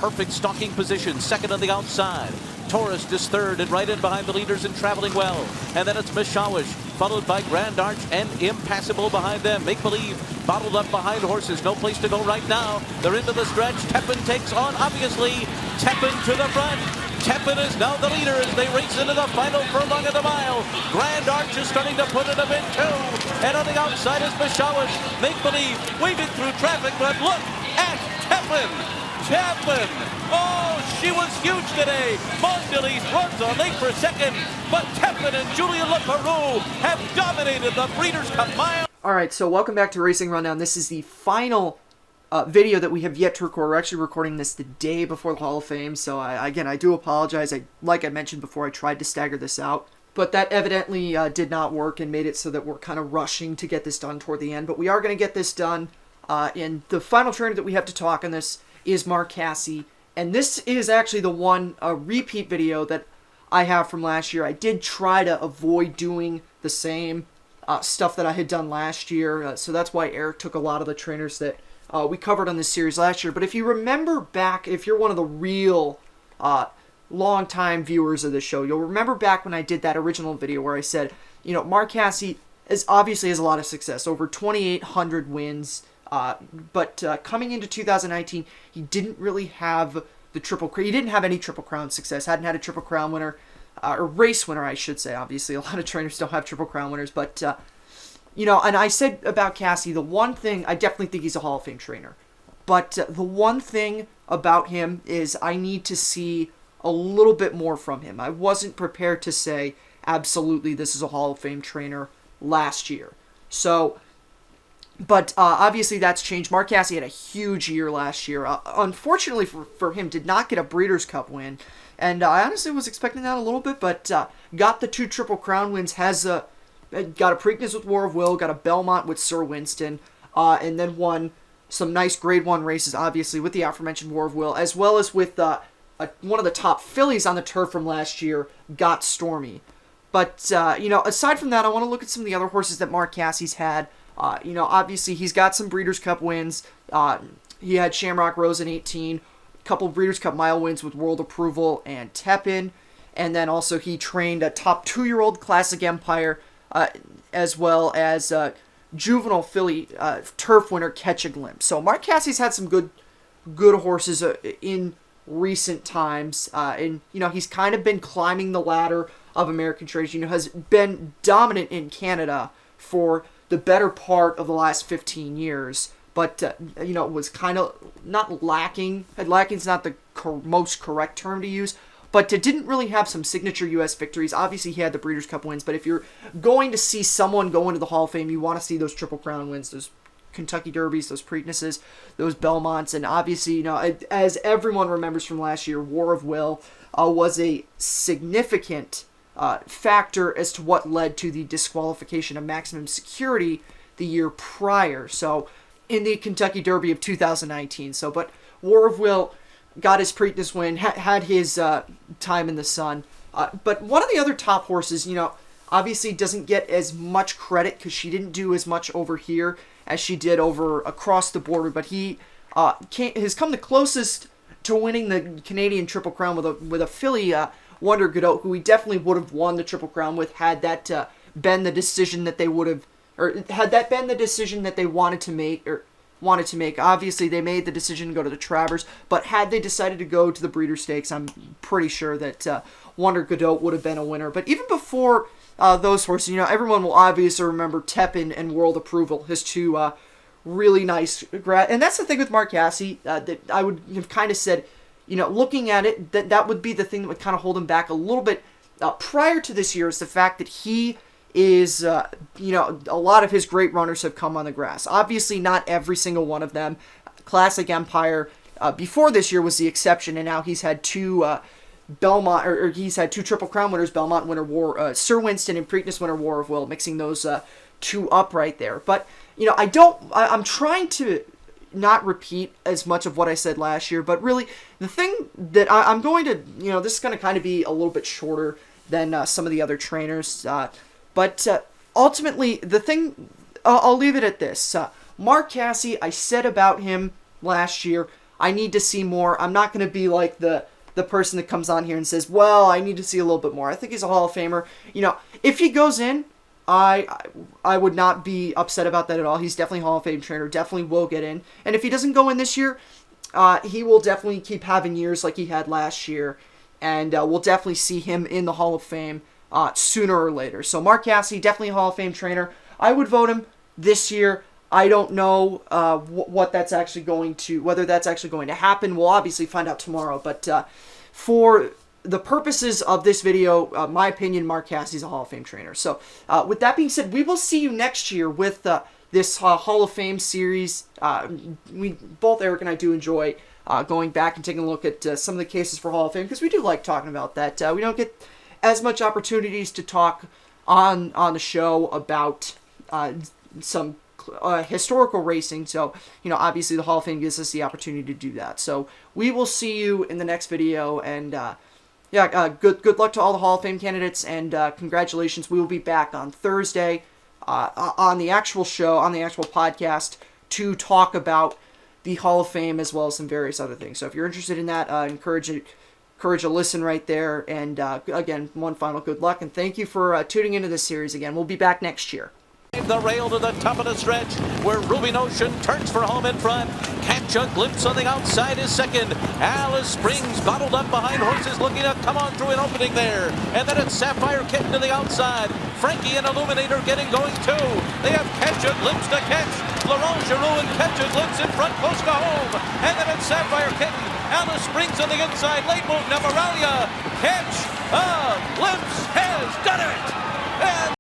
perfect stalking position, second on the outside. Tourist is third and right in behind the leaders and traveling well. And then it's Mishawish, followed by Grand Arch and Impassable behind them. Make Believe bottled up behind horses. No place to go right now. They're into the stretch. Tepin takes on, obviously. Tepin to the front. Tepin is now the leader as they race into the final furlong of the mile. Grand Arch is starting to put it a bit too. And on the outside is Mishawish. Make Believe weaving through traffic, but look at Tepin. Tepin. Oh, she was huge today. Mondelez runs on late for second, but Tepin and Julia LaPeroux have dominated the Breeders' Cup Mile. Alright, so welcome back to Racing Rundown. This is the final video that we have yet to record. We're actually recording this the day before the Hall of Fame, so I do apologize. Like I mentioned before, I tried to stagger this out, but that evidently did not work and made it so that we're kind of rushing to get this done toward the end. But we are going to get this done, and the final trainer that we have to talk on this is Mark Casse, and this is actually the one repeat video that I have from last year. I did try to avoid doing the same stuff that I had done last year, so that's why Eric took a lot of the trainers that we covered on this series last year. But if you remember back, if you're one of the real long-time viewers of the show, you'll remember back when I did that original video where I said, you know, Mark Casse obviously has a lot of success, over 2,800 wins, but coming into 2019, he didn't really have the Triple Crown. He didn't have any Triple Crown success, hadn't had a Triple Crown winner, or race winner, I should say. Obviously, a lot of trainers don't have Triple Crown winners, but you know, and I said about Casse, the one thing, I definitely think he's a Hall of Fame trainer, but the one thing about him is I need to see a little bit more from him. I wasn't prepared to say, absolutely, this is a Hall of Fame trainer last year. So, but obviously that's changed. Mark Casse had a huge year last year. Unfortunately for him, did not get a Breeders' Cup win, and I honestly was expecting that a little bit, but got the 2 Triple Crown wins, has got a Preakness with War of Will, got a Belmont with Sir Winston, and then won some nice Grade 1 races, obviously, with the aforementioned War of Will, as well as with one of the top fillies on the turf from last year, Got Stormy. But, you know, aside from that, I want to look at some of the other horses that Mark Casse's had. You know, obviously, he's got some Breeders' Cup wins. He had Shamrock Rose in 18, a couple of Breeders' Cup Mile wins with World Approval and Tepin, and then also he trained a top 2-year-old Classic Empire, as well as juvenile filly turf winner Catch a Glimpse. So Mark Casse's had some good horses in recent times, and you know, he's kind of been climbing the ladder of American trainers. You know, has been dominant in Canada for the better part of the last 15 years, but you know, was kind of not lacking. Lacking's not the most correct term to use, but didn't really have some signature U.S. victories. Obviously, he had the Breeders' Cup wins, but if you're going to see someone go into the Hall of Fame, you want to see those Triple Crown wins, those Kentucky Derbies, those Preaknesses, those Belmonts, and obviously, you know, as everyone remembers from last year, War of Will was a significant factor as to what led to the disqualification of Maximum Security the year prior, so in the Kentucky Derby of 2019. So, but War of Will got his Preakness win, had his time in the sun. But one of the other top horses, you know, obviously doesn't get as much credit because she didn't do as much over here as she did over across the border, but he has come the closest to winning the Canadian Triple Crown with a filly, Wonder Godot, who he definitely would have won the Triple Crown with had that been the decision that they would have, or had that been the decision that they wanted to make. Obviously, they made the decision to go to the Travers, but had they decided to go to the Breeders' Stakes, I'm pretty sure that Wonder Godot would have been a winner. But even before those horses, you know, everyone will obviously remember Tepin and World Approval, his 2 really nice, and that's the thing with Mark Casse, that I would have kind of said, you know, looking at it, that would be the thing that would kind of hold him back a little bit prior to this year, is the fact that he is, you know, a lot of his great runners have come on the grass. Obviously, not every single one of them. Classic Empire, before this year, was the exception, and now he's had 2 Belmont, or he's had 2 Triple Crown winners, Belmont winner Sir Winston and Preakness winner War of Will, mixing those 2 up right there. But, you know, I'm trying to not repeat as much of what I said last year, but really, the thing that I'm going to, you know, this is going to kind of be a little bit shorter than some of the other trainers, but ultimately, the thing, I'll leave it at this. Mark Casse, I said about him last year, I need to see more. I'm not going to be like the person that comes on here and says, well, I need to see a little bit more. I think he's a Hall of Famer. You know, if he goes in, I would not be upset about that at all. He's definitely a Hall of Fame trainer, definitely will get in. And if he doesn't go in this year, he will definitely keep having years like he had last year, and we'll definitely see him in the Hall of Fame sooner or later. So Mark Casse, definitely a Hall of Fame trainer. I would vote him this year. I don't know what that's actually going to, whether that's actually going to happen. We'll obviously find out tomorrow. But for the purposes of this video, my opinion, Mark Casse is a Hall of Fame trainer. So with that being said, we will see you next year with this Hall of Fame series. Both Eric and I do enjoy going back and taking a look at some of the cases for Hall of Fame, because we do like talking about that. We don't get as much opportunities to talk on the show about some historical racing, so you know, obviously the Hall of Fame gives us the opportunity to do that. So we will see you in the next video, and good luck to all the Hall of Fame candidates, and congratulations. We will be back on Thursday on the actual show, on the actual podcast, to talk about the Hall of Fame as well as some various other things. So if you're interested in that, encourage a listen right there. And again, one final good luck, and thank you for tuning into this series again. We'll be back next year. The rail to the top of the stretch, where Ruby Notion turns for home in front. Catch a glimpse on the outside is second. Alice Springs bottled up behind horses, looking to come on through an opening there. And then it's Sapphire Kitten to the outside. Frankie and Illuminator getting going too. They have Catch a Glimpse to catch. Laurent Giroux and Catch a Glimpse in front, close to home. And then it's Sapphire Kitten. Alice Springs on the inside. Late move, Navaralia. Catch a Glimpse has done it. And